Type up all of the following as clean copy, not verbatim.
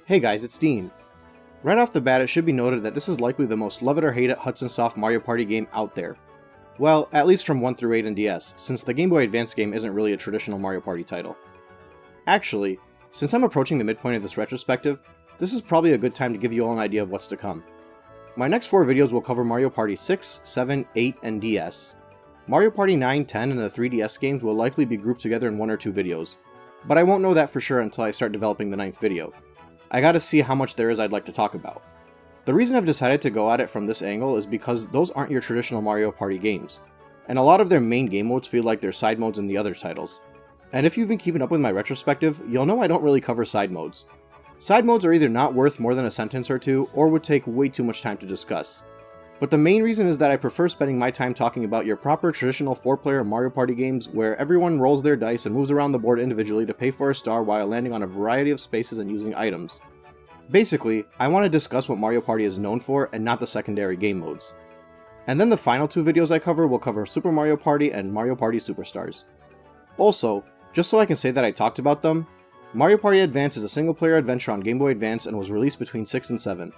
Hey guys, it's Dean. Right off the bat, it should be noted that this is likely the most love it or hate it Hudson Soft Mario Party game out there. Well, at least from 1 through 8 and DS, since the Game Boy Advance game isn't really a traditional Mario Party title. Actually, since I'm approaching the midpoint of this retrospective, this is probably a good time to give you all an idea of what's to come. My next 4 videos will cover Mario Party 6, 7, 8, and DS. Mario Party 9, 10, and the 3DS games will likely be grouped together in 1 or 2 videos, but I won't know that for sure until I start developing the 9th video. I gotta see how much there is I'd like to talk about. The reason I've decided to go at it from this angle is because those aren't your traditional Mario Party games, and a lot of their main game modes feel like they're side modes in the other titles. And if you've been keeping up with my retrospective, you'll know I don't really cover side modes. Side modes are either not worth more than a sentence or two, or would take way too much time to discuss. But the main reason is that I prefer spending my time talking about your proper traditional 4-player Mario Party games where everyone rolls their dice and moves around the board individually to pay for a star while landing on a variety of spaces and using items. Basically, I want to discuss what Mario Party is known for and not the secondary game modes. And then the final 2 videos I cover will cover Super Mario Party and Mario Party Superstars. Also, just so I can say that I talked about them, Mario Party Advance is a single-player adventure on Game Boy Advance and was released between 6 and 7.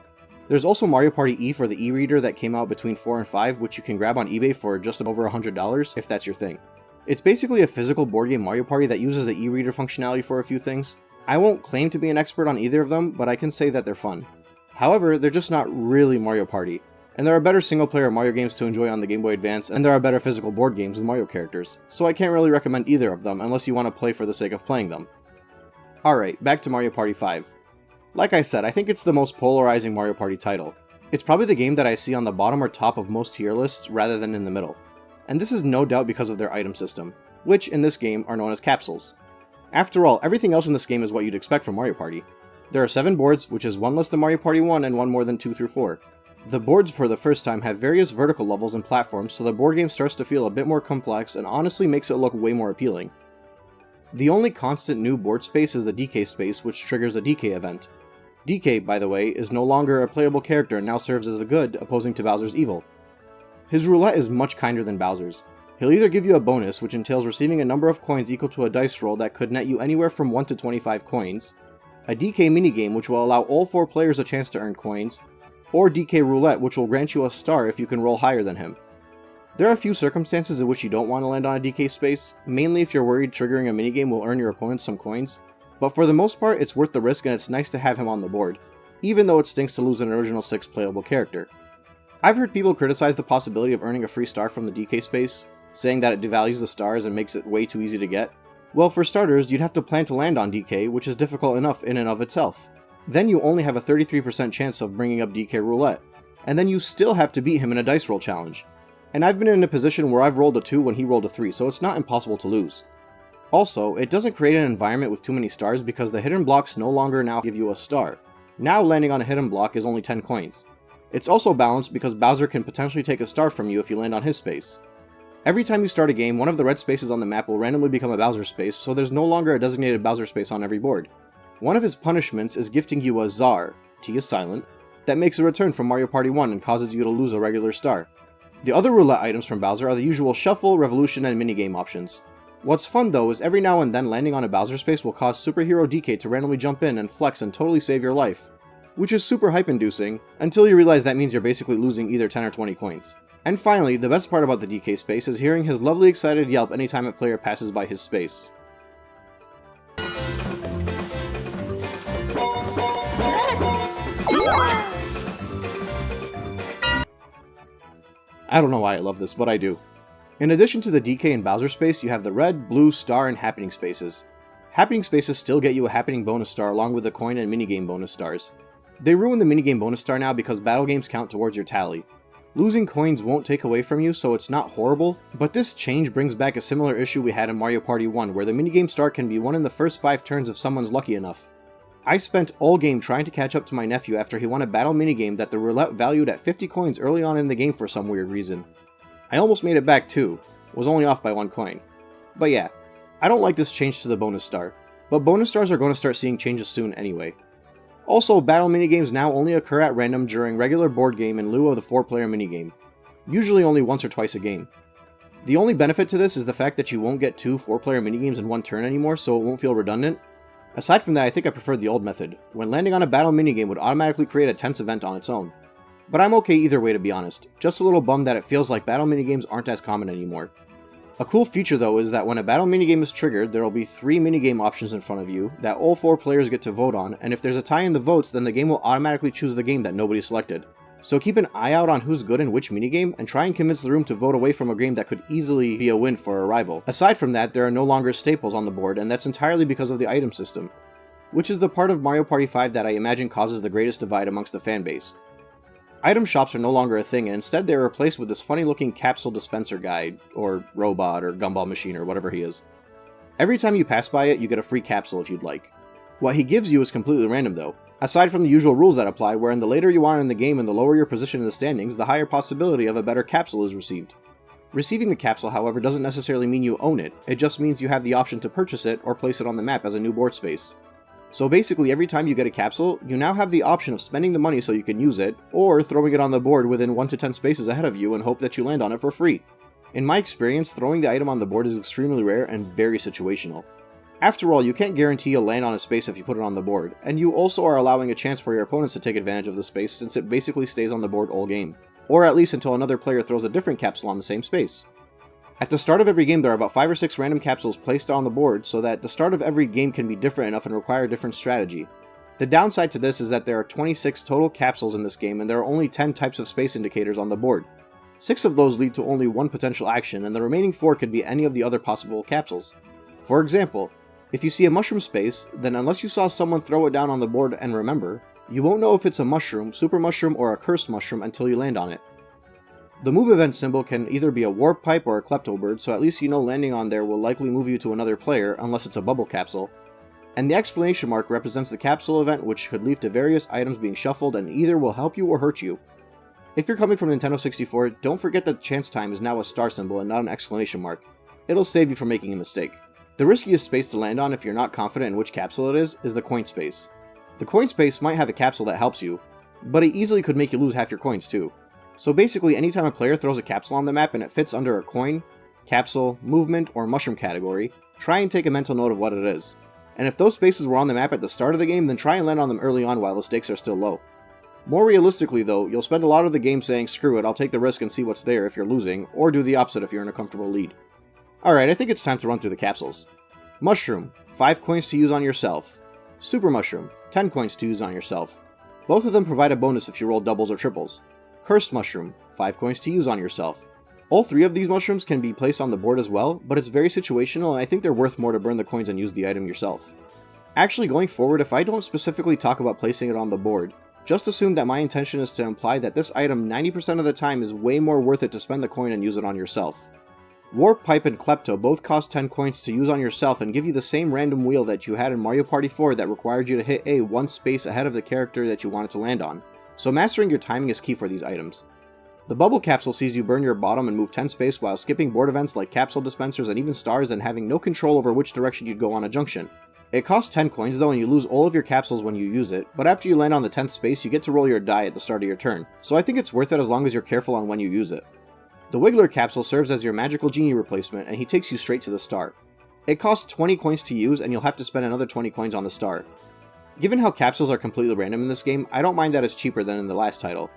There's also Mario Party E for the e-reader that came out between 4 and 5, which you can grab on eBay for just over $100 if that's your thing. It's basically a physical board game Mario Party that uses the e-reader functionality for a few things. I won't claim to be an expert on either of them, but I can say that they're fun. However, they're just not really Mario Party, and there are better single-player Mario games to enjoy on the Game Boy Advance, and there are better physical board games with Mario characters, so I can't really recommend either of them unless you want to play for the sake of playing them. Alright, back to Mario Party 5. Like I said, I think it's the most polarizing Mario Party title. It's probably the game that I see on the bottom or top of most tier lists rather than in the middle. And this is no doubt because of their item system, which in this game are known as capsules. After all, everything else in this game is what you'd expect from Mario Party. There are 7 boards, which is 1 less than Mario Party 1 and 1 more than 2 through 4. The boards for the first time have various vertical levels and platforms, so the board game starts to feel a bit more complex and honestly makes it look way more appealing. The only constant new board space is the DK space, which triggers a DK event. DK, by the way, is no longer a playable character and now serves as the good, opposing to Bowser's evil. His roulette is much kinder than Bowser's. He'll either give you a bonus, which entails receiving a number of coins equal to a dice roll that could net you anywhere from 1 to 25 coins, a DK minigame which will allow all 4 players a chance to earn coins, or DK roulette which will grant you a star if you can roll higher than him. There are a few circumstances in which you don't want to land on a DK space, mainly if you're worried triggering a minigame will earn your opponent some coins, but for the most part it's worth the risk and it's nice to have him on the board, even though it stinks to lose an original 6 playable character. I've heard people criticize the possibility of earning a free star from the DK space, saying that it devalues the stars and makes it way too easy to get. Well, for starters, you'd have to plan to land on DK, which is difficult enough in and of itself. Then you only have a 33% chance of bringing up DK roulette, and then you still have to beat him in a dice roll challenge. And I've been in a position where I've rolled a 2 when he rolled a 3, so it's not impossible to lose. Also, it doesn't create an environment with too many stars because the hidden blocks no longer now give you a star. Now landing on a hidden block is only 10 coins. It's also balanced because Bowser can potentially take a star from you if you land on his space. Every time you start a game, one of the red spaces on the map will randomly become a Bowser space, so there's no longer a designated Bowser space on every board. One of his punishments is gifting you a Czar, T is silent, that makes a return from Mario Party 1 and causes you to lose a regular star. The other roulette items from Bowser are the usual Shuffle, Revolution, and minigame options. What's fun though is every now and then landing on a Bowser space will cause Superhero DK to randomly jump in and flex and totally save your life, which is super hype inducing, until you realize that means you're basically losing either 10 or 20 coins. And finally, the best part about the DK space is hearing his lovely excited yelp anytime a player passes by his space. I don't know why I love this, but I do. In addition to the DK and Bowser space, you have the red, blue, star, and happening spaces. Happening spaces still get you a happening bonus star along with the coin and minigame bonus stars. They ruin the minigame bonus star now because battle games count towards your tally. Losing coins won't take away from you, so it's not horrible, but this change brings back a similar issue we had in Mario Party 1, where the minigame star can be won in the first 5 turns if someone's lucky enough. I spent all game trying to catch up to my nephew after he won a battle minigame that the roulette valued at 50 coins early on in the game for some weird reason. I almost made it back too, was only off by 1 coin. But yeah, I don't like this change to the bonus star, but bonus stars are going to start seeing changes soon anyway. Also, battle minigames now only occur at random during regular board game in lieu of the 4-player minigame, usually only once or twice a game. The only benefit to this is the fact that you won't get 2 4-player minigames in one turn anymore, so it won't feel redundant. Aside from that, I think I preferred the old method, when landing on a battle minigame would automatically create a tense event on its own. But I'm okay either way, to be honest, just a little bummed that it feels like battle minigames aren't as common anymore. A cool feature though is that when a battle minigame is triggered, there will be 3 minigame options in front of you that all 4 players get to vote on, and if there's a tie in the votes, then the game will automatically choose the game that nobody selected. So keep an eye out on who's good in which minigame, and try and convince the room to vote away from a game that could easily be a win for a rival. Aside from that, there are no longer staples on the board, and that's entirely because of the item system, which is the part of Mario Party 5 that I imagine causes the greatest divide amongst the fanbase. Item shops are no longer a thing, and instead they are replaced with this funny looking capsule dispenser guy, or robot, or gumball machine, or whatever he is. Every time you pass by it, you get a free capsule if you'd like. What he gives you is completely random though, aside from the usual rules that apply, wherein the later you are in the game and the lower your position in the standings, the higher possibility of a better capsule is received. Receiving the capsule, however, doesn't necessarily mean you own it, it just means you have the option to purchase it or place it on the map as a new board space. So basically, every time you get a capsule, you now have the option of spending the money so you can use it, or throwing it on the board within 1 to 10 spaces ahead of you and hope that you land on it for free. In my experience, throwing the item on the board is extremely rare and very situational. After all, you can't guarantee you'll land on a space if you put it on the board, and you also are allowing a chance for your opponents to take advantage of the space since it basically stays on the board all game, or at least until another player throws a different capsule on the same space. At the start of every game, there are about 5 or 6 random capsules placed on the board so that the start of every game can be different enough and require a different strategy. The downside to this is that there are 26 total capsules in this game and there are only 10 types of space indicators on the board. 6 of those lead to only 1 potential action, and the remaining 4 could be any of the other possible capsules. For example, if you see a mushroom space, then unless you saw someone throw it down on the board and remember, you won't know if it's a mushroom, super mushroom, or a cursed mushroom until you land on it. The move event symbol can either be a warp pipe or a klepto bird, so at least you know landing on there will likely move you to another player, unless it's a bubble capsule. And the exclamation mark represents the capsule event, which could lead to various items being shuffled and either will help you or hurt you. If you're coming from Nintendo 64, don't forget that chance time is now a star symbol and not an exclamation mark. It'll save you from making a mistake. The riskiest space to land on if you're not confident in which capsule it is the coin space. The coin space might have a capsule that helps you, but it easily could make you lose half your coins too. So basically, anytime a player throws a capsule on the map and it fits under a coin, capsule, movement, or mushroom category, try and take a mental note of what it is. And if those spaces were on the map at the start of the game, then try and land on them early on while the stakes are still low. More realistically though, you'll spend a lot of the game saying screw it, I'll take the risk and see what's there if you're losing, or do the opposite if you're in a comfortable lead. Alright, I think it's time to run through the capsules. Mushroom, 5 coins to use on yourself. Super Mushroom, 10 coins to use on yourself. Both of them provide a bonus if you roll doubles or triples. Cursed Mushroom, 5 coins to use on yourself. All 3 of these mushrooms can be placed on the board as well, but it's very situational and I think they're worth more to burn the coins and use the item yourself. Actually, going forward, if I don't specifically talk about placing it on the board, just assume that my intention is to imply that this item 90% of the time is way more worth it to spend the coin and use it on yourself. Warp Pipe and Klepto both cost 10 coins to use on yourself and give you the same random wheel that you had in Mario Party 4 that required you to hit A 1 space ahead of the character that you wanted to land on. So mastering your timing is key for these items. The Bubble Capsule sees you burn your bottom and move 10 space while skipping board events like capsule dispensers and even stars and having no control over which direction you'd go on a junction. It costs 10 coins though and you lose all of your capsules when you use it, but after you land on the 10th space you get to roll your die at the start of your turn, so I think it's worth it as long as you're careful on when you use it. The Wiggler Capsule serves as your magical genie replacement and he takes you straight to the star. It costs 20 coins to use and you'll have to spend another 20 coins on the star. Given how capsules are completely random in this game, I don't mind that it's cheaper than in the last title.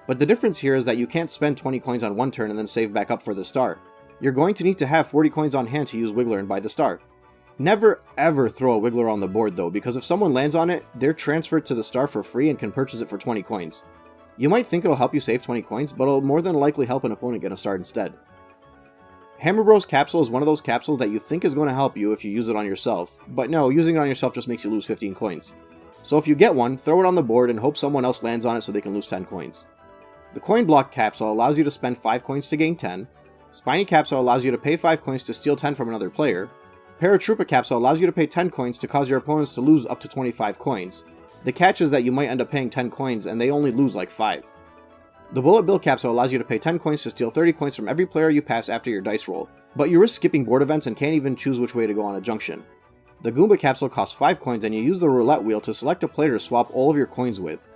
But the difference here is that you can't spend 20 coins on one turn and then save back up for the star. You're going to need to have 40 coins on hand to use Wiggler and buy the star. Never ever throw a Wiggler on the board though, because if someone lands on it, they're transferred to the star for free and can purchase it for 20 coins. You might think it'll help you save 20 coins, but it'll more than likely help an opponent get a star instead. Hammer Bros Capsule is one of those capsules that you think is going to help you if you use it on yourself, but no, using it on yourself just makes you lose 15 coins. So if you get one, throw it on the board and hope someone else lands on it so they can lose 10 coins. The Coin Block Capsule allows you to spend 5 coins to gain 10, Spiny Capsule allows you to pay 5 coins to steal 10 from another player, Paratroopa Capsule allows you to pay 10 coins to cause your opponents to lose up to 25 coins. The catch is that you might end up paying 10 coins and they only lose like 5. The Bullet Bill Capsule allows you to pay 10 coins to steal 30 coins from every player you pass after your dice roll, but you risk skipping board events and can't even choose which way to go on a junction. The Goomba Capsule costs 5 coins and you use the Roulette Wheel to select a player to swap all of your coins with.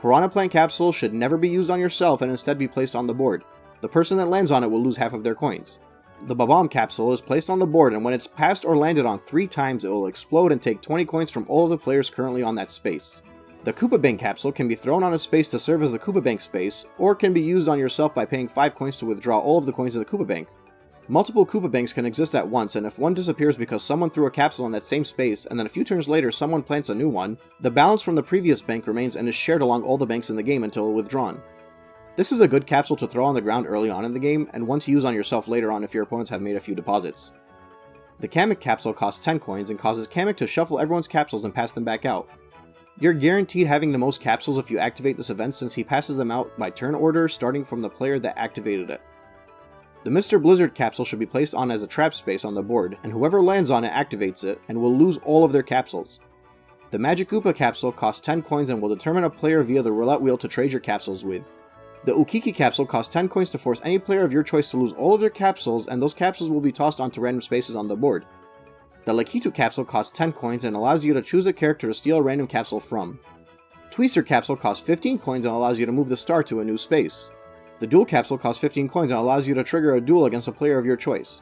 Piranha Plant Capsule should never be used on yourself and instead be placed on the board. The person that lands on it will lose half of their coins. The Bomb Capsule is placed on the board, and when it's passed or landed on 3 times, it will explode and take 20 coins from all of the players currently on that space. The Koopa Bank Capsule can be thrown on a space to serve as the Koopa Bank space, or can be used on yourself by paying 5 coins to withdraw all of the coins of the Koopa Bank. Multiple Koopa Banks can exist at once, and if one disappears because someone threw a capsule on that same space, and then a few turns later someone plants a new one, the balance from the previous bank remains and is shared along all the banks in the game until withdrawn. This is a good capsule to throw on the ground early on in the game, and one to use on yourself later on if your opponents have made a few deposits. The Kamik Capsule costs 10 coins and causes Kamik to shuffle everyone's capsules and pass them back out. You're guaranteed having the most capsules if you activate this event, since he passes them out by turn order starting from the player that activated it. The Mr. Blizzard capsule should be placed on as a trap space on the board, and whoever lands on it activates it, and will lose all of their capsules. The Magic Koopa capsule costs 10 coins and will determine a player via the Roulette Wheel to trade your capsules with. The Ukiki capsule costs 10 coins to force any player of your choice to lose all of their capsules, and those capsules will be tossed onto random spaces on the board. The Lakitu capsule costs 10 coins and allows you to choose a character to steal a random capsule from. Tweezer capsule costs 15 coins and allows you to move the star to a new space. The Duel capsule costs 15 coins and allows you to trigger a duel against a player of your choice.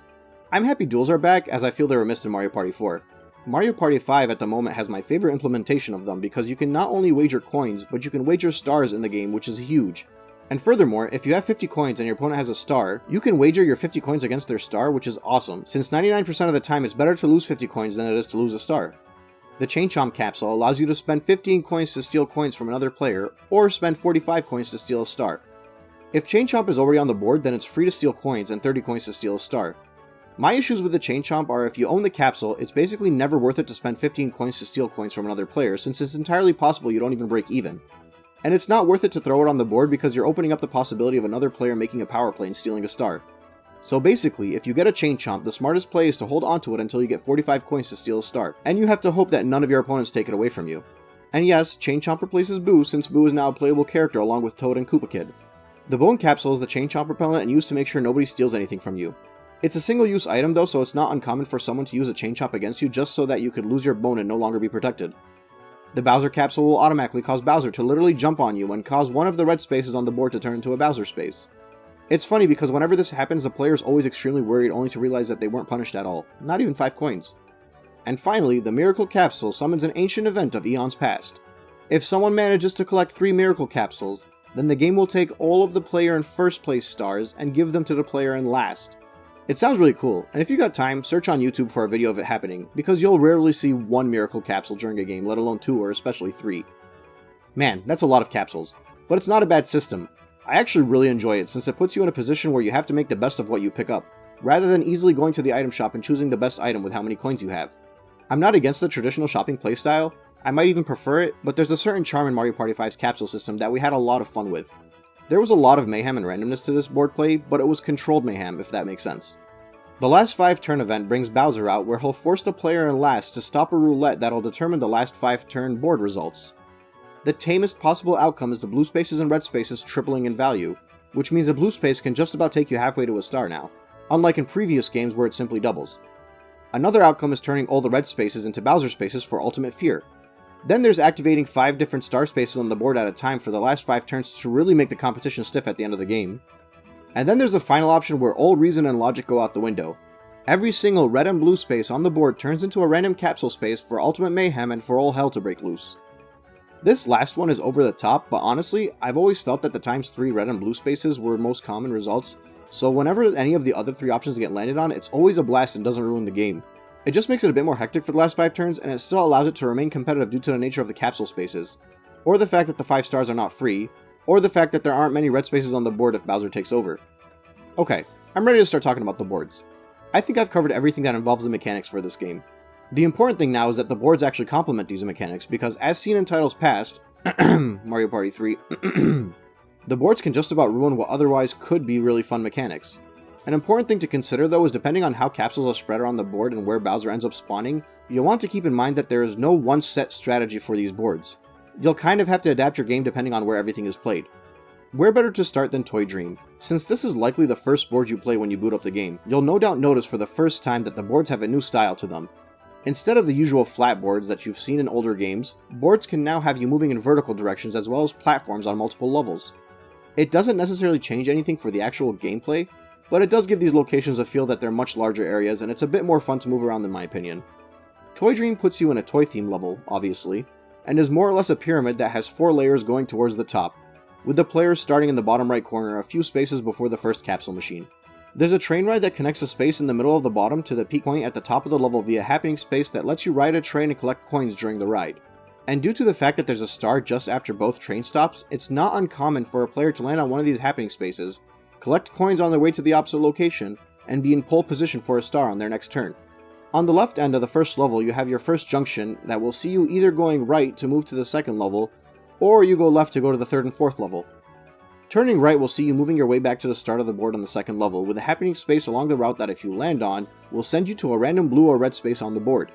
I'm happy duels are back, as I feel they were missed in Mario Party 4. Mario Party 5 at the moment has my favorite implementation of them because you can not only wager coins, but you can wager stars in the game, which is huge. And furthermore, if you have 50 coins and your opponent has a star, you can wager your 50 coins against their star, which is awesome, since 99% of the time it's better to lose 50 coins than it is to lose a star. The Chain Chomp capsule allows you to spend 15 coins to steal coins from another player, or spend 45 coins to steal a star. If Chain Chomp is already on the board, then it's free to steal coins and 30 coins to steal a star. My issues with the Chain Chomp are if you own the capsule, it's basically never worth it to spend 15 coins to steal coins from another player, since it's entirely possible you don't even break even. And it's not worth it to throw it on the board because you're opening up the possibility of another player making a power play and stealing a star. So basically, if you get a Chain Chomp, the smartest play is to hold onto it until you get 45 coins to steal a star, and you have to hope that none of your opponents take it away from you. And yes, Chain Chomp replaces Boo, since Boo is now a playable character along with Toad and Koopa Kid. The Bone Capsule is the Chain Chomp repellent and used to make sure nobody steals anything from you. It's a single-use item though, so it's not uncommon for someone to use a Chain Chomp against you just so that you could lose your bone and no longer be protected. The Bowser Capsule will automatically cause Bowser to literally jump on you and cause one of the red spaces on the board to turn into a Bowser space. It's funny because whenever this happens, the player is always extremely worried only to realize that they weren't punished at all, not even 5 coins. And finally, the Miracle Capsule summons an ancient event of eons past. If someone manages to collect 3 Miracle Capsules, then the game will take all of the player in first place stars and give them to the player in last. It sounds really cool, and if you got time, search on YouTube for a video of it happening, because you'll rarely see 1 Miracle Capsule during a game, let alone 2 or especially 3. Man, that's a lot of capsules, but it's not a bad system. I actually really enjoy it since it puts you in a position where you have to make the best of what you pick up, rather than easily going to the item shop and choosing the best item with how many coins you have. I'm not against the traditional shopping playstyle, I might even prefer it, but there's a certain charm in Mario Party 5's capsule system that we had a lot of fun with. There was a lot of mayhem and randomness to this board play, but it was controlled mayhem, if that makes sense. The last 5 turn event brings Bowser out, where he'll force the player in last to stop a roulette that'll determine the last 5 turn board results. The tamest possible outcome is the blue spaces and red spaces tripling in value, which means a blue space can just about take you halfway to a star now, unlike in previous games where it simply doubles. Another outcome is turning all the red spaces into Bowser spaces for ultimate fear. Then there's activating 5 different star spaces on the board at a time for the last 5 turns to really make the competition stiff at the end of the game. And then there's the final option where all reason and logic go out the window. Every single red and blue space on the board turns into a random capsule space for ultimate mayhem and for all hell to break loose. This last one is over the top, but honestly, I've always felt that the ×3 red and blue spaces were most common results, so whenever any of the other 3 options get landed on, it's always a blast and doesn't ruin the game. It just makes it a bit more hectic for the last 5 turns, and it still allows it to remain competitive due to the nature of the capsule spaces, or the fact that the 5 stars are not free, or the fact that there aren't many red spaces on the board if Bowser takes over. Okay, I'm ready to start talking about the boards. I think I've covered everything that involves the mechanics for this game. The important thing now is that the boards actually complement these mechanics, because as seen in titles past, Mario Party 3, the boards can just about ruin what otherwise could be really fun mechanics. An important thing to consider though is depending on how capsules are spread around the board and where Bowser ends up spawning, you'll want to keep in mind that there is no one set strategy for these boards. You'll kind of have to adapt your game depending on where everything is played. Where better to start than Toy Dream? Since this is likely the first board you play when you boot up the game, you'll no doubt notice for the first time that the boards have a new style to them. Instead of the usual flat boards that you've seen in older games, boards can now have you moving in vertical directions as well as platforms on multiple levels. It doesn't necessarily change anything for the actual gameplay, but it does give these locations a feel that they're much larger areas and it's a bit more fun to move around in my opinion. Toy Dream puts you in a toy theme level, obviously, and is more or less a pyramid that has 4 layers going towards the top, with the players starting in the bottom right corner a few spaces before the first capsule machine. There's a train ride that connects a space in the middle of the bottom to the peak point at the top of the level via happening space that lets you ride a train and collect coins during the ride. And due to the fact that there's a star just after both train stops, it's not uncommon for a player to land on one of these happening spaces, collect coins on their way to the opposite location, and be in pole position for a star on their next turn. On the left end of the first level, you have your first junction that will see you either going right to move to the second level, or you go left to go to the third and fourth level. Turning right will see you moving your way back to the start of the board on the second level, with a happening space along the route that if you land on, will send you to a random blue or red space on the board.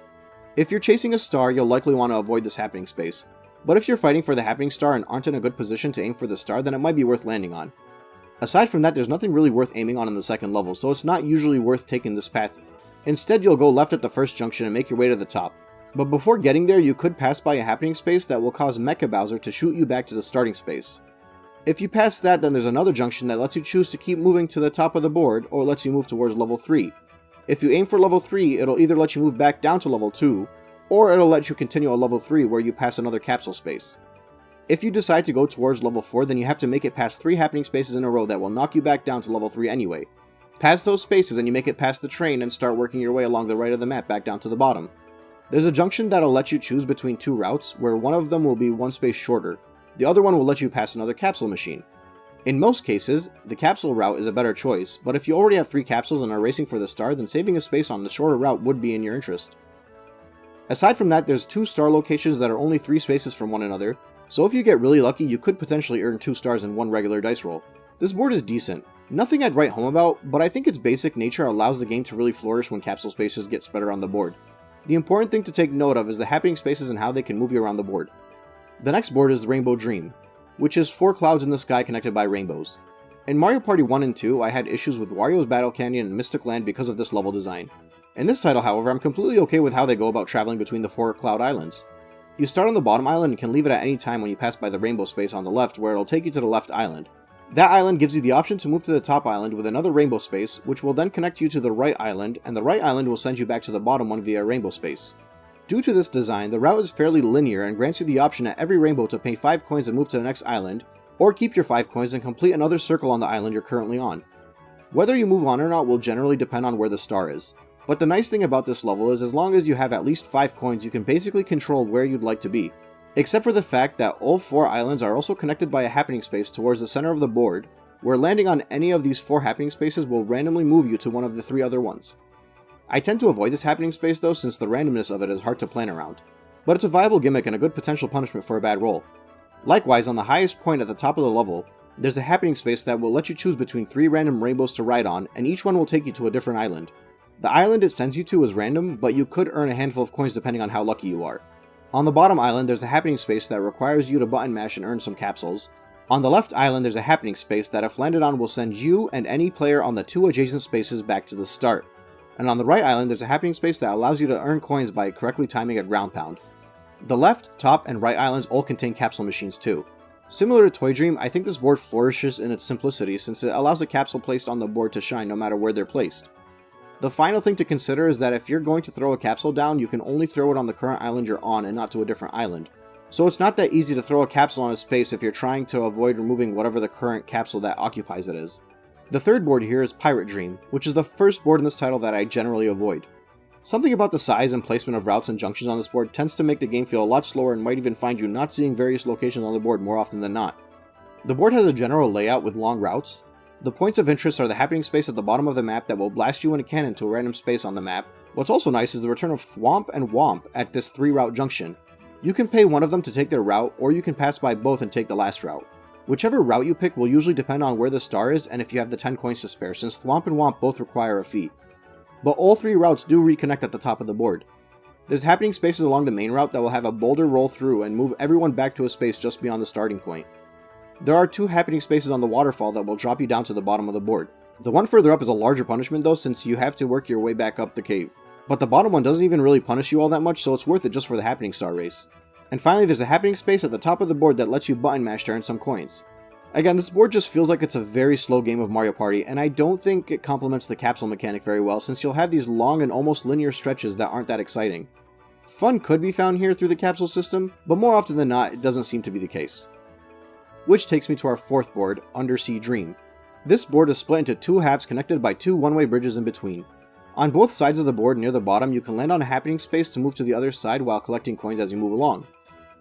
If you're chasing a star, you'll likely want to avoid this happening space, but if you're fighting for the happening star and aren't in a good position to aim for the star, then it might be worth landing on. Aside from that, there's nothing really worth aiming on in the second level, so it's not usually worth taking this path. Instead, you'll go left at the first junction and make your way to the top. But before getting there, you could pass by a happening space that will cause Mecha Bowser to shoot you back to the starting space. If you pass that, then there's another junction that lets you choose to keep moving to the top of the board, or lets you move towards level 3. If you aim for level 3, it'll either let you move back down to level 2, or it'll let you continue at level 3 where you pass another capsule space. If you decide to go towards level 4, then you have to make it past 3 happening spaces in a row that will knock you back down to level 3 anyway. Pass those spaces and you make it past the train and start working your way along the right of the map back down to the bottom. There's a junction that'll let you choose between 2 routes, where one of them will be 1 space shorter. The other one will let you pass another capsule machine. In most cases, the capsule route is a better choice, but if you already have 3 capsules and are racing for the star, then saving a space on the shorter route would be in your interest. Aside from that, there's 2 star locations that are only 3 spaces from one another, so if you get really lucky, you could potentially earn 2 stars in one regular dice roll. This board is decent. Nothing I'd write home about, but I think its basic nature allows the game to really flourish when capsule spaces get spread around the board. The important thing to take note of is the happening spaces and how they can move you around the board. The next board is the Rainbow Dream, which is 4 clouds in the sky connected by rainbows. In Mario Party 1 and 2, I had issues with Wario's Battle Canyon and Mystic Land because of this level design. In this title, however, I'm completely okay with how they go about traveling between the 4 cloud islands. You start on the bottom island and can leave it at any time when you pass by the rainbow space on the left, where it'll take you to the left island. That island gives you the option to move to the top island with another rainbow space, which will then connect you to the right island, and the right island will send you back to the bottom one via a rainbow space. Due to this design, the route is fairly linear and grants you the option at every rainbow to pay 5 coins and move to the next island, or keep your 5 coins and complete another circle on the island you're currently on. Whether you move on or not will generally depend on where the star is. But the nice thing about this level is as long as you have at least 5 coins, you can basically control where you'd like to be. Except for the fact that all 4 islands are also connected by a happening space towards the center of the board, where landing on any of these 4 happening spaces will randomly move you to one of the 3 other ones. I tend to avoid this happening space though, since the randomness of it is hard to plan around, but it's a viable gimmick and a good potential punishment for a bad roll. Likewise, on the highest point at the top of the level, there's a happening space that will let you choose between 3 random rainbows to ride on, and each one will take you to a different island. The island it sends you to is random, but you could earn a handful of coins depending on how lucky you are. On the bottom island, there's a happening space that requires you to button mash and earn some capsules. On the left island, there's a happening space that if landed on will send you and any player on the 2 adjacent spaces back to the start. And on the right island, there's a happening space that allows you to earn coins by correctly timing a ground pound. The left, top, and right islands all contain capsule machines too. Similar to Toy Dream, I think this board flourishes in its simplicity since it allows a capsule placed on the board to shine no matter where they're placed. The final thing to consider is that if you're going to throw a capsule down, you can only throw it on the current island you're on and not to a different island. So it's not that easy to throw a capsule on a space if you're trying to avoid removing whatever the current capsule that occupies it is. The third board here is Pirate Dream, which is the first board in this title that I generally avoid. Something about the size and placement of routes and junctions on this board tends to make the game feel a lot slower and might even find you not seeing various locations on the board more often than not. The board has a general layout with long routes. The points of interest are the happening space at the bottom of the map that will blast you in a cannon to a random space on the map. What's also nice is the return of Thwomp and Womp at this 3-route junction. You can pay one of them to take their route, or you can pass by both and take the last route. Whichever route you pick will usually depend on where the star is and if you have the 10 coins to spare, since Thwomp and Womp both require a feat. But all 3 routes do reconnect at the top of the board. There's happening spaces along the main route that will have a boulder roll through and move everyone back to a space just beyond the starting point. There are 2 happening spaces on the waterfall that will drop you down to the bottom of the board. The one further up is a larger punishment though, since you have to work your way back up the cave. But the bottom one doesn't even really punish you all that much, so it's worth it just for the happening star race. And finally, there's a happening space at the top of the board that lets you button mash to earn some coins. Again, this board just feels like it's a very slow game of Mario Party, and I don't think it complements the capsule mechanic very well since you'll have these long and almost linear stretches that aren't that exciting. Fun could be found here through the capsule system, but more often than not, it doesn't seem to be the case. Which takes me to our fourth board, Undersea Dream. This board is split into two halves connected by two one-way bridges in between. On both sides of the board near the bottom, you can land on a happening space to move to the other side while collecting coins as you move along.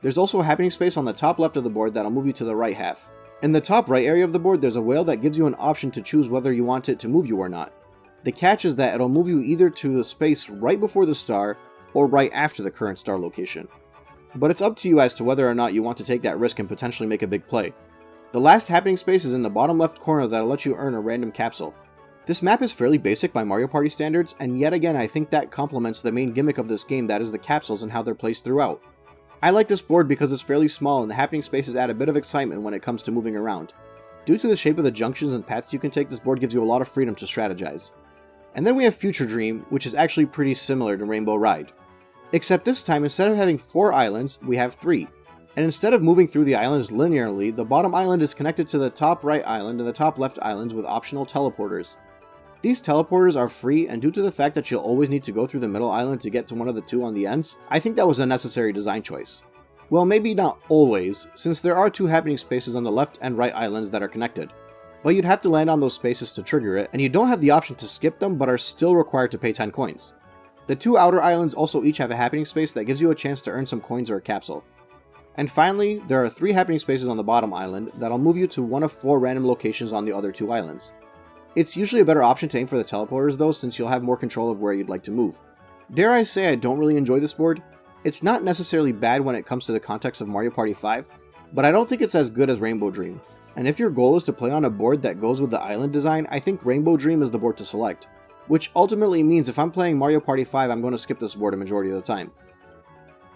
There's also a happening space on the top left of the board that'll move you to the right half. In the top right area of the board, there's a whale that gives you an option to choose whether you want it to move you or not. The catch is that it'll move you either to the space right before the star, or right after the current star location. But it's up to you as to whether or not you want to take that risk and potentially make a big play. The last happening space is in the bottom left corner that'll let you earn a random capsule. This map is fairly basic by Mario Party standards, and yet again I think that complements the main gimmick of this game, that is the capsules and how they're placed throughout. I like this board because it's fairly small and the happening spaces add a bit of excitement when it comes to moving around. Due to the shape of the junctions and paths you can take, this board gives you a lot of freedom to strategize. And then we have Future Dream, which is actually pretty similar to Rainbow Ride. Except this time, instead of having 4 islands, we have 3. And instead of moving through the islands linearly, the bottom island is connected to the top right island and the top left islands with optional teleporters. These teleporters are free, and due to the fact that you'll always need to go through the middle island to get to one of the two on the ends, I think that was a necessary design choice. Well, maybe not always, since there are 2 happening spaces on the left and right islands that are connected. But you'd have to land on those spaces to trigger it, and you don't have the option to skip them but are still required to pay 10 coins. The 2 outer islands also each have a happening space that gives you a chance to earn some coins or a capsule. And finally, there are 3 happening spaces on the bottom island that'll move you to one of 4 random locations on the other 2 islands. It's usually a better option to aim for the teleporters though, since you'll have more control of where you'd like to move. Dare I say I don't really enjoy this board? It's not necessarily bad when it comes to the context of Mario Party 5, but I don't think it's as good as Rainbow Dream. And if your goal is to play on a board that goes with the island design, I think Rainbow Dream is the board to select. Which ultimately means if I'm playing Mario Party 5, I'm going to skip this board a majority of the time.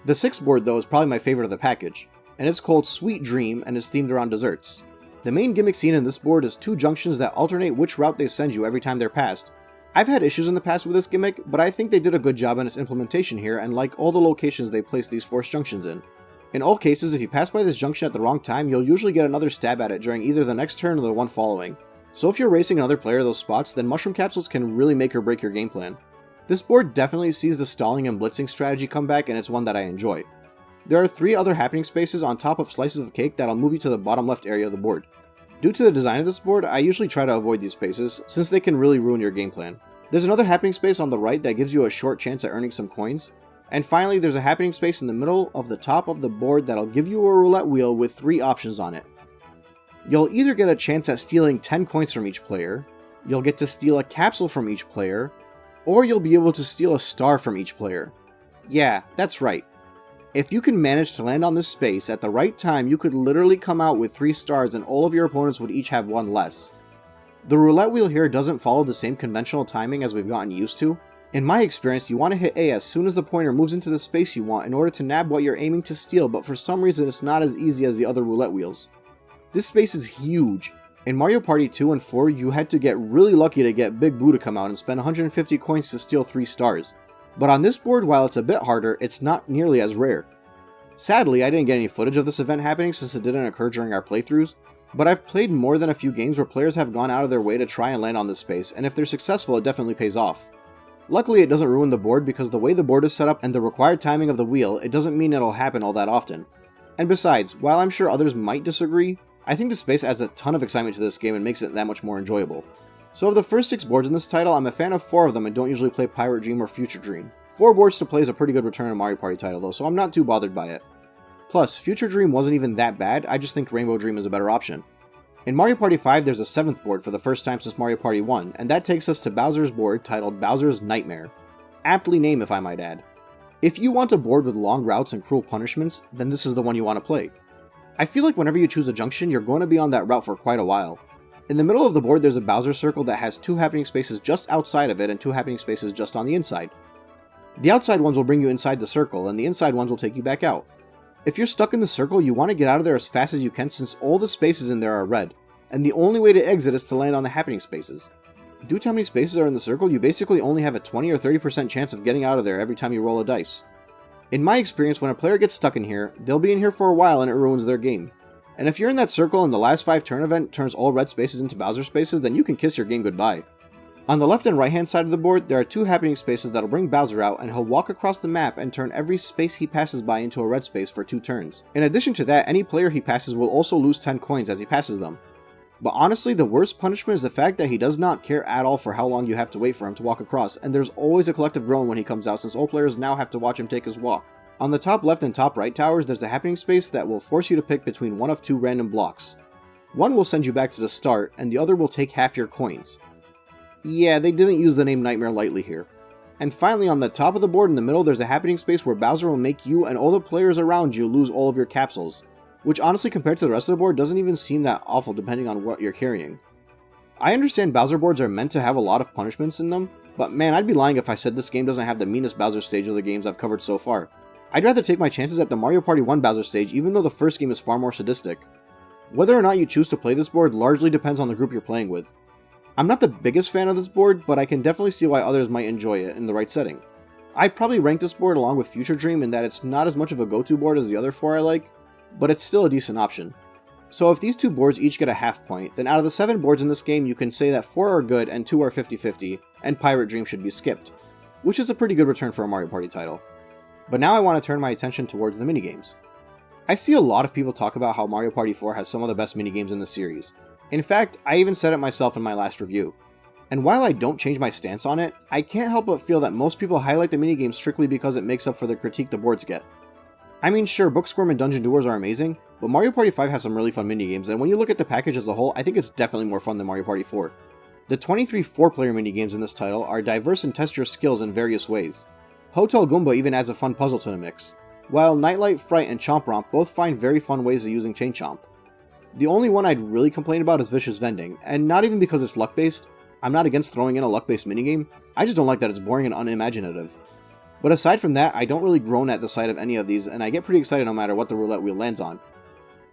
The 6th board though is probably my favorite of the package, and it's called Sweet Dream and is themed around desserts. The main gimmick scene in this board is 2 junctions that alternate which route they send you every time they're passed. I've had issues in the past with this gimmick, but I think they did a good job in its implementation here and like all the locations they placed these forced junctions in. In all cases, if you pass by this junction at the wrong time, you'll usually get another stab at it during either the next turn or the one following. So if you're racing another player those spots, then mushroom capsules can really make or break your game plan. This board definitely sees the stalling and blitzing strategy come back, and it's one that I enjoy. There are 3 other happening spaces on top of slices of cake that'll move you to the bottom left area of the board. Due to the design of this board, I usually try to avoid these spaces, since they can really ruin your game plan. There's another happening space on the right that gives you a short chance at earning some coins. And finally, there's a happening space in the middle of the top of the board that'll give you a roulette wheel with 3 options on it. You'll either get a chance at stealing 10 coins from each player, you'll get to steal a capsule from each player, or you'll be able to steal a star from each player. Yeah, that's right. If you can manage to land on this space at the right time, you could literally come out with 3 stars and all of your opponents would each have 1 less. The roulette wheel here doesn't follow the same conventional timing as we've gotten used to. In my experience, you want to hit A as soon as the pointer moves into the space you want in order to nab what you're aiming to steal, but for some reason it's not as easy as the other roulette wheels. This space is huge. In Mario Party 2 and 4, you had to get really lucky to get Big Boo to come out and spend 150 coins to steal 3 stars. But on this board, while it's a bit harder, it's not nearly as rare. Sadly, I didn't get any footage of this event happening since it didn't occur during our playthroughs, but I've played more than a few games where players have gone out of their way to try and land on this space, and if they're successful, it definitely pays off. Luckily, it doesn't ruin the board because the way the board is set up and the required timing of the wheel, it doesn't mean it'll happen all that often. And besides, while I'm sure others might disagree, I think the space adds a ton of excitement to this game and makes it that much more enjoyable. So of the first 6 boards in this title, I'm a fan of 4 of them and don't usually play Pirate Dream or Future Dream. 4 boards to play is a pretty good return in a Mario Party title though, so I'm not too bothered by it. Plus, Future Dream wasn't even that bad, I just think Rainbow Dream is a better option. In Mario Party 5, there's a 7th board for the first time since Mario Party 1, and that takes us to Bowser's board titled Bowser's Nightmare. Aptly named, if I might add. If you want a board with long routes and cruel punishments, then this is the one you want to play. I feel like whenever you choose a junction, you're going to be on that route for quite a while. In the middle of the board, there's a Bowser circle that has 2 happening spaces just outside of it and 2 happening spaces just on the inside. The outside ones will bring you inside the circle, and the inside ones will take you back out. If you're stuck in the circle, you want to get out of there as fast as you can since all the spaces in there are red, and the only way to exit is to land on the happening spaces. Due to how many spaces are in the circle, you basically only have a 20 or 30% chance of getting out of there every time you roll a dice. In my experience, when a player gets stuck in here, they'll be in here for a while and it ruins their game. And if you're in that circle and the last 5 turn event turns all red spaces into Bowser spaces, then you can kiss your game goodbye. On the left and right hand side of the board, there are 2 happening spaces that'll bring Bowser out, and he'll walk across the map and turn every space he passes by into a red space for 2 turns. In addition to that, any player he passes will also lose 10 coins as he passes them. But honestly, the worst punishment is the fact that he does not care at all for how long you have to wait for him to walk across, and there's always a collective groan when he comes out since all players now have to watch him take his walk. On the top left and top right towers, there's a happening space that will force you to pick between one of 2 random blocks. One will send you back to the start, and the other will take half your coins. Yeah, they didn't use the name Nightmare lightly here. And finally, on the top of the board in the middle, there's a happening space where Bowser will make you and all the players around you lose all of your capsules, which honestly compared to the rest of the board doesn't even seem that awful depending on what you're carrying. I understand Bowser boards are meant to have a lot of punishments in them, but man, I'd be lying if I said this game doesn't have the meanest Bowser stage of the games I've covered so far. I'd rather take my chances at the Mario Party 1 Bowser stage even though the first game is far more sadistic. Whether or not you choose to play this board largely depends on the group you're playing with. I'm not the biggest fan of this board, but I can definitely see why others might enjoy it in the right setting. I'd probably rank this board along with Future Dream in that it's not as much of a go-to board as the other 4 I like, but it's still a decent option. So if these 2 boards each get a half point, then out of the 7 boards in this game you can say that 4 are good and 2 are 50-50, and Pirate Dream should be skipped, which is a pretty good return for a Mario Party title. But now I want to turn my attention towards the minigames. I see a lot of people talk about how Mario Party 4 has some of the best minigames in the series. In fact, I even said it myself in my last review. And while I don't change my stance on it, I can't help but feel that most people highlight the minigames strictly because it makes up for the critique the boards get. I mean sure, Booksquirm and Dungeon Doers are amazing, but Mario Party 5 has some really fun minigames, and when you look at the package as a whole, I think it's definitely more fun than Mario Party 4. The 23 4-player minigames in this title are diverse and test your skills in various ways. Hotel Goomba even adds a fun puzzle to the mix, while Nightlight, Fright, and Chomp Romp both find very fun ways of using Chain Chomp. The only one I'd really complain about is Vicious Vending, and not even because it's luck-based. I'm not against throwing in a luck-based minigame, I just don't like that it's boring and unimaginative. But aside from that, I don't really groan at the sight of any of these, and I get pretty excited no matter what the roulette wheel lands on.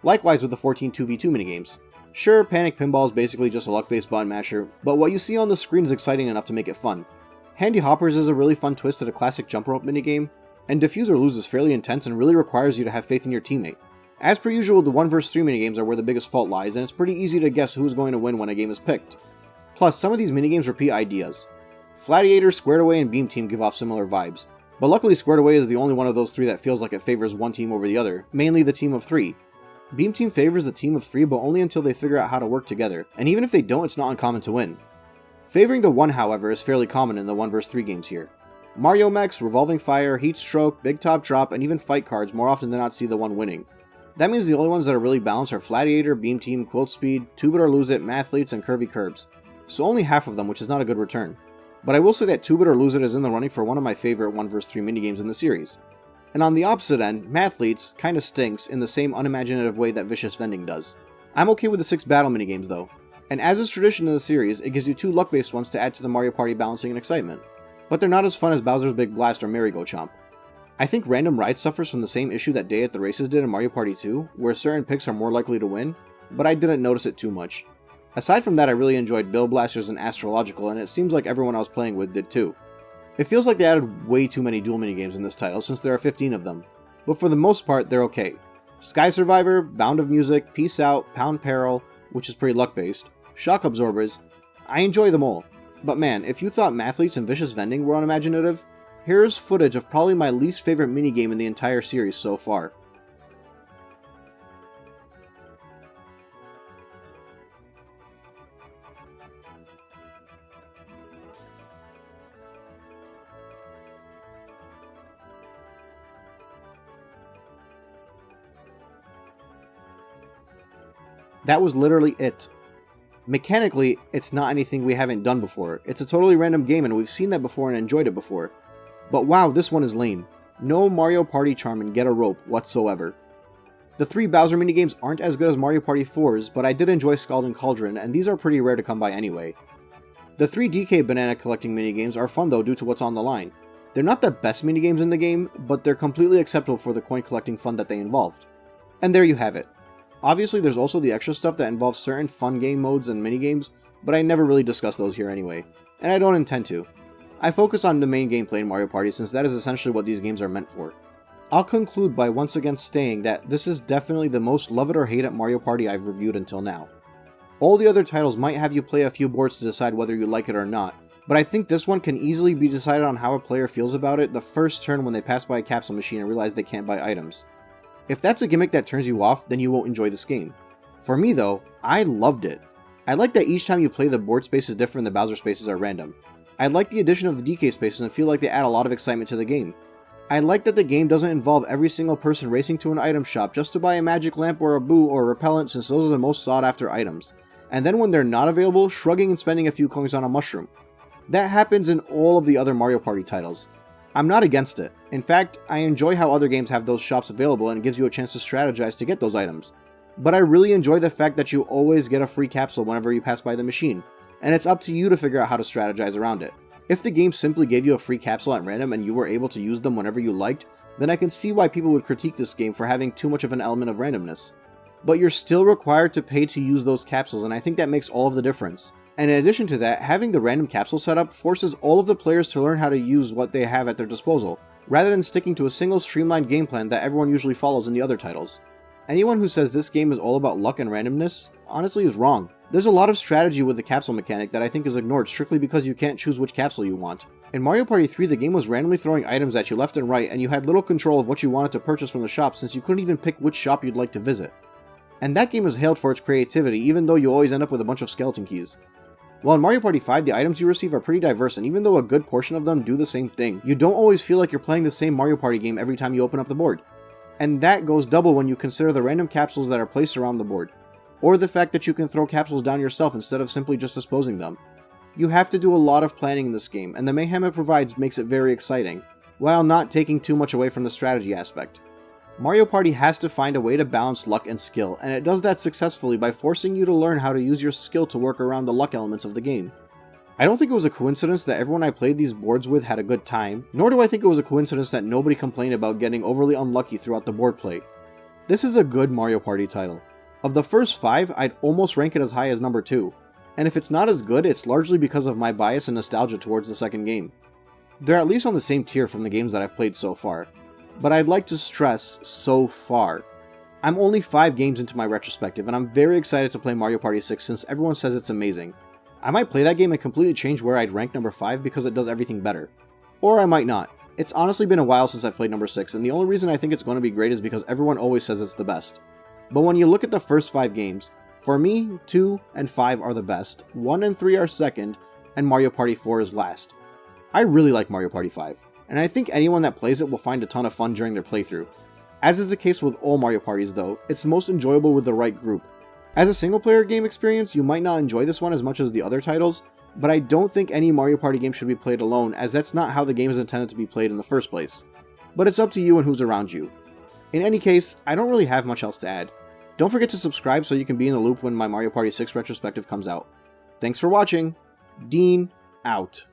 Likewise with the 14 2v2 minigames. Sure, Panic Pinball is basically just a luck-based button masher, but what you see on the screen is exciting enough to make it fun. Handy Hoppers is a really fun twist at a classic jump rope minigame, and Defuse or Lose is fairly intense and really requires you to have faith in your teammate. As per usual, the 1 vs 3 minigames are where the biggest fault lies, and it's pretty easy to guess who's going to win when a game is picked. Plus, some of these minigames repeat ideas. Flatiator, Squared Away, and Beam Team give off similar vibes, but luckily Squared Away is the only one of those 3 that feels like it favors one team over the other, mainly the team of 3. Beam Team favors the team of 3, but only until they figure out how to work together, and even if they don't, it's not uncommon to win. Favoring the 1, however, is fairly common in the 1 vs 3 games here. Mario Mechs, Revolving Fire, Heat Stroke, Big Top Drop, and even Fight Cards more often than not see the 1 winning. That means the only ones that are really balanced are Flatiator, Beam Team, Quilt Speed, Tube It or Lose It, Mathletes, and Curvy Curbs. So only half of them, which is not a good return. But I will say that Tube It or Lose It is in the running for one of my favorite 1 vs 3 minigames in the series. And on the opposite end, Mathletes kinda stinks in the same unimaginative way that Vicious Vending does. I'm okay with the 6 battle minigames though. And as is tradition in the series, it gives you 2 luck-based ones to add to the Mario Party balancing and excitement. But they're not as fun as Bowser's Big Blast or Merry Go Chomp. I think Random Ride suffers from the same issue that Day at the Races did in Mario Party 2, where certain picks are more likely to win, but I didn't notice it too much. Aside from that, I really enjoyed Bill Blasters and Astrological, and it seems like everyone I was playing with did too. It feels like they added way too many dual minigames in this title since there are 15 of them, but for the most part they're okay. Sky Survivor, Bound of Music, Peace Out, Pound Peril, which is pretty luck-based, Shock Absorbers, I enjoy them all. But man, if you thought Mathletes and Vicious Vending were unimaginative, here's footage of probably my least favorite minigame in the entire series so far. That was literally it. Mechanically, it's not anything we haven't done before. It's a totally random game and we've seen that before and enjoyed it before. But wow, this one is lame. No Mario Party charm and Get a Rope whatsoever. The 3 Bowser minigames aren't as good as Mario Party 4's, but I did enjoy Scald and Cauldron, and these are pretty rare to come by anyway. The 3 DK banana collecting minigames are fun though due to what's on the line. They're not the best minigames in the game, but they're completely acceptable for the coin collecting fun that they involved. And there you have it. Obviously there's also the extra stuff that involves certain fun game modes and minigames, but I never really discuss those here anyway, and I don't intend to. I focus on the main gameplay in Mario Party since that is essentially what these games are meant for. I'll conclude by once again stating that this is definitely the most love it or hate it Mario Party I've reviewed until now. All the other titles might have you play a few boards to decide whether you like it or not, but I think this one can easily be decided on how a player feels about it the first turn when they pass by a capsule machine and realize they can't buy items. If that's a gimmick that turns you off, then you won't enjoy this game. For me though, I loved it. I like that each time you play the board space is different and the Bowser spaces are random. I like the addition of the DK spaces and feel like they add a lot of excitement to the game. I like that the game doesn't involve every single person racing to an item shop just to buy a magic lamp or a boo or a repellent, since those are the most sought after items. And then when they're not available, shrugging and spending a few coins on a mushroom. That happens in all of the other Mario Party titles. I'm not against it. In fact, I enjoy how other games have those shops available and it gives you a chance to strategize to get those items. But I really enjoy the fact that you always get a free capsule whenever you pass by the machine, and it's up to you to figure out how to strategize around it. If the game simply gave you a free capsule at random and you were able to use them whenever you liked, then I can see why people would critique this game for having too much of an element of randomness. But you're still required to pay to use those capsules, and I think that makes all of the difference. And in addition to that, having the random capsule setup forces all of the players to learn how to use what they have at their disposal, rather than sticking to a single streamlined game plan that everyone usually follows in the other titles. Anyone who says this game is all about luck and randomness, honestly is wrong. There's a lot of strategy with the capsule mechanic that I think is ignored strictly because you can't choose which capsule you want. In Mario Party 3, the game was randomly throwing items at you left and right, and you had little control of what you wanted to purchase from the shop since you couldn't even pick which shop you'd like to visit. And that game was hailed for its creativity, even though you always end up with a bunch of skeleton keys. While in Mario Party 5, the items you receive are pretty diverse, and even though a good portion of them do the same thing, you don't always feel like you're playing the same Mario Party game every time you open up the board. And that goes double when you consider the random capsules that are placed around the board, or the fact that you can throw capsules down yourself instead of simply just disposing them. You have to do a lot of planning in this game, and the mayhem it provides makes it very exciting, while not taking too much away from the strategy aspect. Mario Party has to find a way to balance luck and skill, and it does that successfully by forcing you to learn how to use your skill to work around the luck elements of the game. I don't think it was a coincidence that everyone I played these boards with had a good time, nor do I think it was a coincidence that nobody complained about getting overly unlucky throughout the board play. This is a good Mario Party title. Of the first 5, I'd almost rank it as high as number 2, and if it's not as good, it's largely because of my bias and nostalgia towards the second game. They're at least on the same tier from the games that I've played so far, but I'd like to stress so far. I'm only 5 games into my retrospective, and I'm very excited to play Mario Party 6 since everyone says it's amazing. I might play that game and completely change where I'd rank number 5 because it does everything better. Or I might not. It's honestly been a while since I've played number 6, and the only reason I think it's going to be great is because everyone always says it's the best. But when you look at the first 5 games, for me, 2 and 5 are the best, 1 and 3 are second, and Mario Party 4 is last. I really like Mario Party 5, and I think anyone that plays it will find a ton of fun during their playthrough. As is the case with all Mario Parties though, it's most enjoyable with the right group. As a single player game experience, you might not enjoy this one as much as the other titles, but I don't think any Mario Party game should be played alone, as that's not how the game is intended to be played in the first place. But it's up to you and who's around you. In any case, I don't really have much else to add. Don't forget to subscribe so you can be in the loop when my Mario Party 6 retrospective comes out. Thanks for watching. Dean, out.